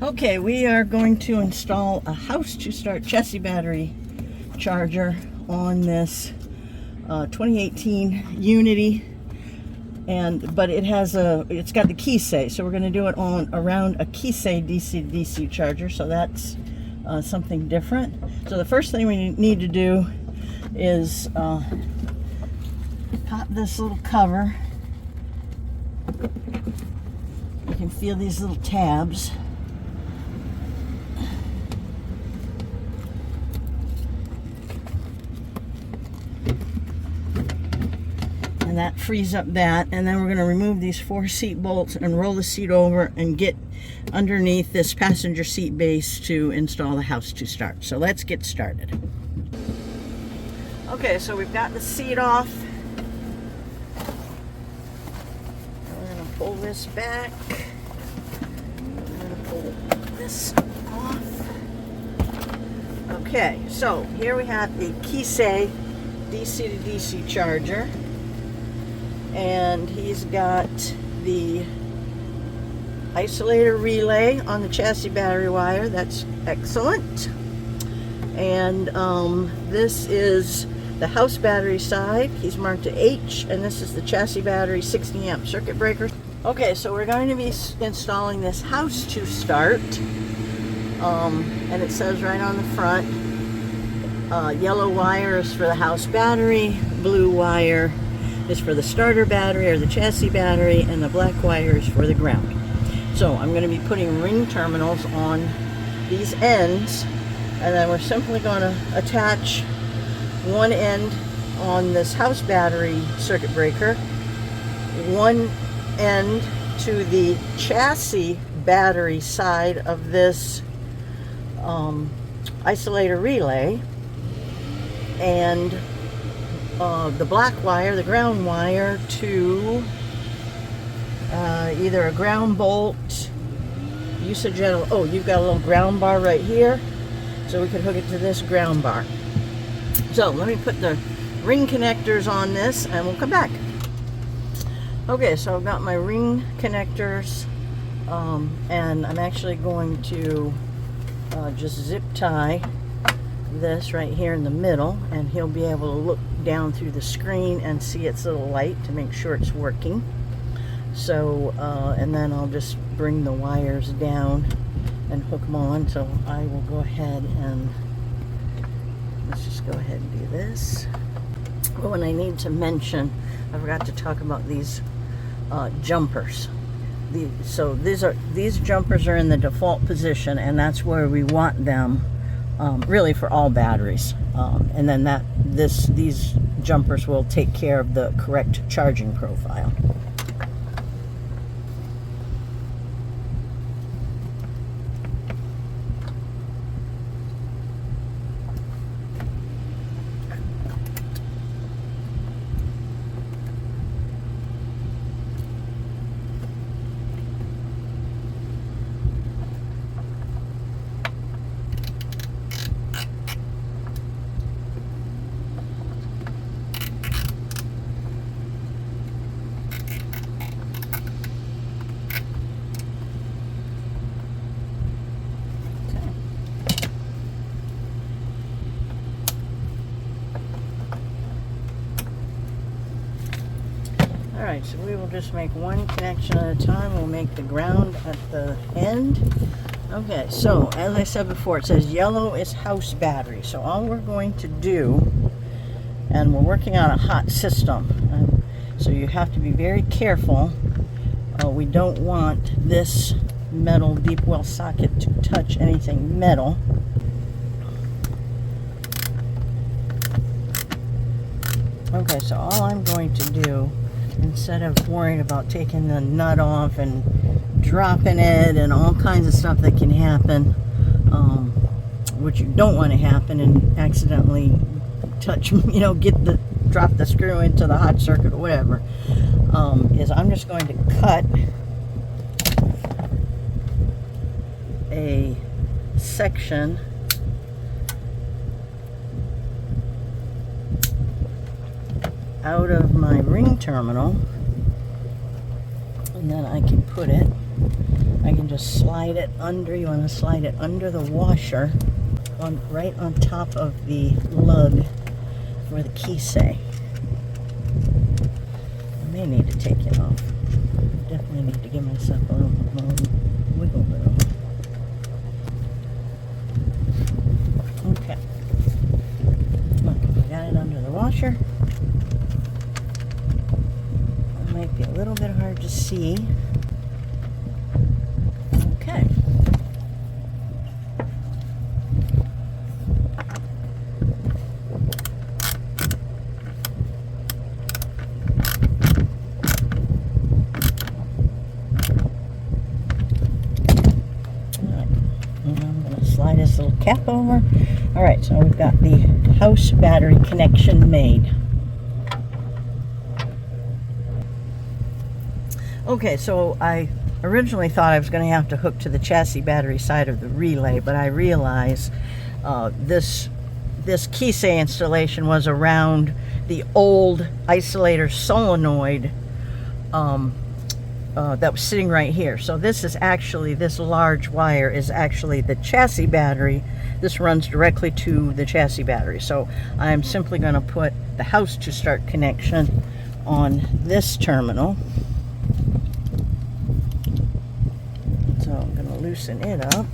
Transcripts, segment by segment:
Okay, we are going to install a House2Start chassis battery charger on this 2018 Unity, but it's got the Kisae, so we're going to do it on around a Kisae DC-DC charger, so that's something different. So the first thing we need to do is pop this little cover. You can feel these little tabs. And that frees up that, and then we're going to remove these 4 seat bolts and roll the seat over and get underneath this passenger seat base to install the House2Start. So let's get started. Okay, so we've got the seat off. We're going to pull this back. We're going to pull this off. Okay, so here we have a Kisae DC-DC charger. And he's got the isolator relay on the chassis battery wire. That's excellent. And this is the house battery side. He's marked to H, and this is the chassis battery 60 amp circuit breaker. Okay, so we're going to be installing this House2Start, and it says right on the front, yellow wire is for the house battery, blue wire is for the starter battery or the chassis battery, and the black wire is for the ground. So I'm going to be putting ring terminals on these ends, and then we're simply going to attach one end on this house battery circuit breaker, one end to the chassis battery side of this isolator relay, and the black wire, the ground wire, to either a ground bolt. You said you've got a little ground bar right here, so we could hook it to this ground bar. So let me put the ring connectors on this and we'll come back. Okay, so I've got my ring connectors, and I'm actually going to just zip tie this right here in the middle, and he'll be able to look down through the screen and see its little light to make sure it's working. So and then I'll just bring the wires down and hook them on. So I will go ahead and let's just go ahead and do this. Oh, and I need to mention, I forgot to talk about these jumpers. So these jumpers are in the default position, and that's where we want them. Really for all batteries, and then these jumpers will take care of the correct charging profile. Alright, so we will just make one connection at a time. We'll make the ground at the end. Okay, so as I said before, it says yellow is house battery. So all we're going to do, and we're working on a hot system, so you have to be very careful. We don't want this metal deep well socket to touch anything metal. Okay, so all I'm going to do, instead of worrying about taking the nut off and dropping it and all kinds of stuff that can happen, which you don't want to happen, and accidentally touch, drop the screw into the hot circuit or whatever, is I'm just going to cut a section out of my ring terminal And then I can put it, I can just slide it under, you want to slide it under the washer, right on top of the lug for the Kisae. I may need to take it off. I definitely need to give myself a little more wiggle room. Okay. Look, I got it under the washer. It might be a little bit hard to see. Okay. Slide this little cap over. All right, so we've got the house battery connection made. Okay, so I originally thought I was going to have to hook to the chassis battery side of the relay, but I realized this Kisae installation was around the old isolator solenoid that was sitting right here. So this is actually, this large wire is actually the chassis battery. This runs directly to the chassis battery. So I'm simply going to put the House2Start connection on this terminal. So I'm going to loosen it up.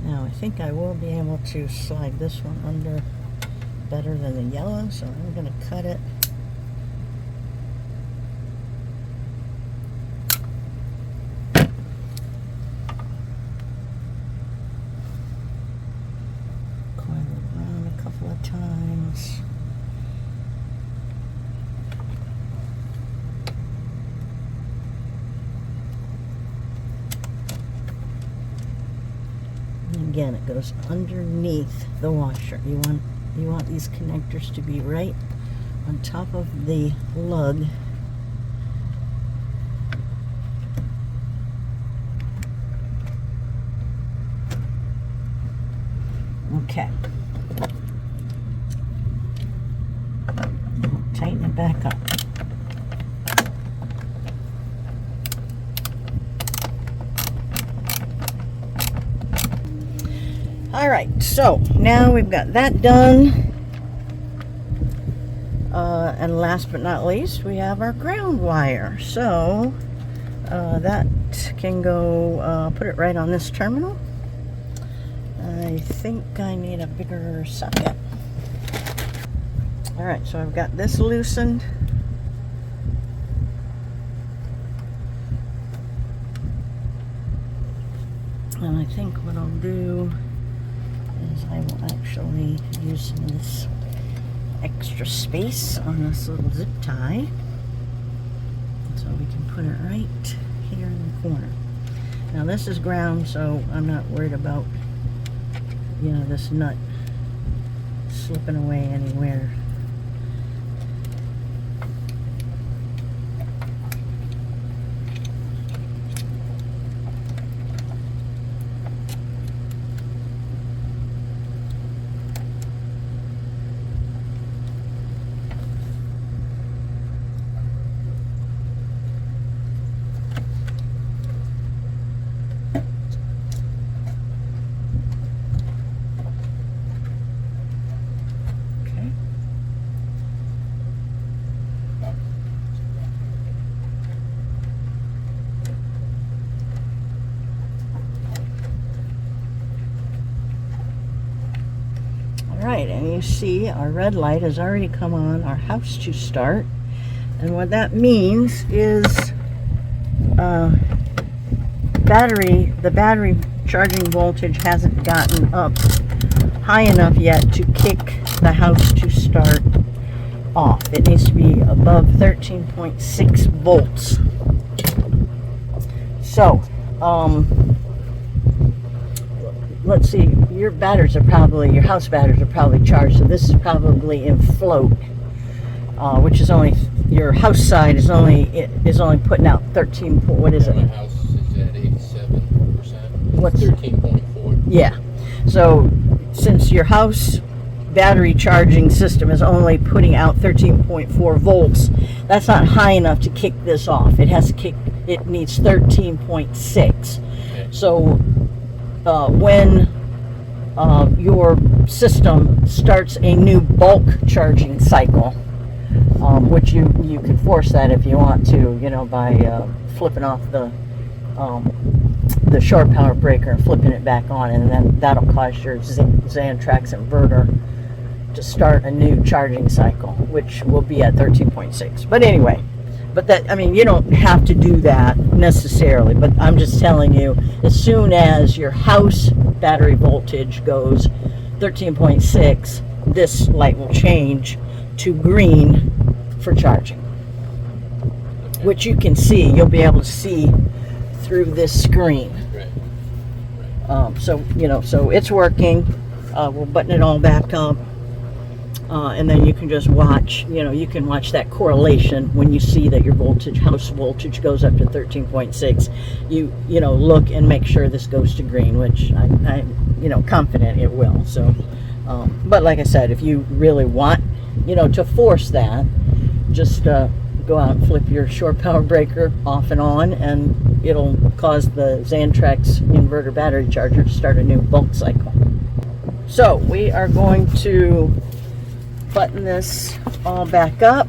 I think I will be able to slide this one under better than the yellow, so I'm going to cut it. Coil it around a couple of times. Again, it goes underneath the washer. You want these connectors to be right on top of the lug. Okay. Tighten it back up. All right, so now we've got that done. And last but not least, we have our ground wire. So that can go, put it right on this terminal. I think I need a bigger socket. All right, so I've got this loosened. And I think what I'll do is I will actually use some of this extra space on this little zip tie, so we can put it right here in the corner. Now this is ground, so I'm not worried about, you know, this nut slipping away anywhere. Alright, and you see our red light has already come on, our House2Start. And what that means is the battery charging voltage hasn't gotten up high enough yet to kick the House2Start off. It needs to be above 13.6 volts. So, let's see, your house batteries are probably charged, so this is probably in float, which is only, your house side is only putting out 13, what is it? My house is at 87%. What's 13.4. Yeah. So since your house battery charging system is only putting out 13.4 volts, that's not high enough to kick this off. It needs 13.6. Okay. So when your system starts a new bulk charging cycle, which you can force that if you want to, by flipping off the shore power breaker and flipping it back on, and then that'll cause your Xantrax inverter to start a new charging cycle, which will be at 13.6. But anyway, you don't have to do that necessarily, but I'm just telling you, as soon as your house battery voltage goes 13.6, this light will change to green for charging, Okay. which you can see. You'll be able to see through this screen. Right. So it's working. We'll button it all back up. And then you can just watch, you can watch that correlation when you see that your house voltage goes up to 13.6. You look and make sure this goes to green, which I'm confident it will. So, but like I said, if you really want, to force that, just go out and flip your shore power breaker off and on, and it'll cause the Xantrax inverter battery charger to start a new bulk cycle. So we are going to button this all back up.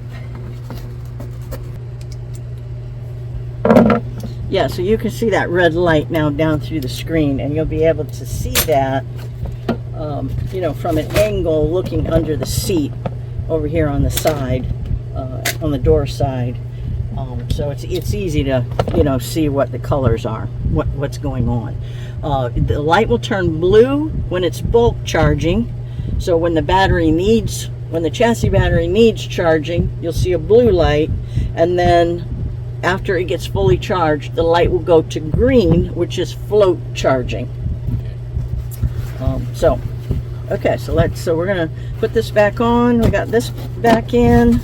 Yeah, so you can see that red light now down through the screen, and you'll be able to see that from an angle looking under the seat over here on the side, on the door side. So it's easy to see what the colors are, what's going on. The light will turn blue when it's bulk charging. So when the chassis battery needs charging, you'll see a blue light, and then after it gets fully charged, the light will go to green, which is float charging. So we're gonna put this back on. We got this back in,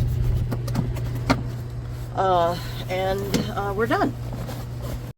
and we're done.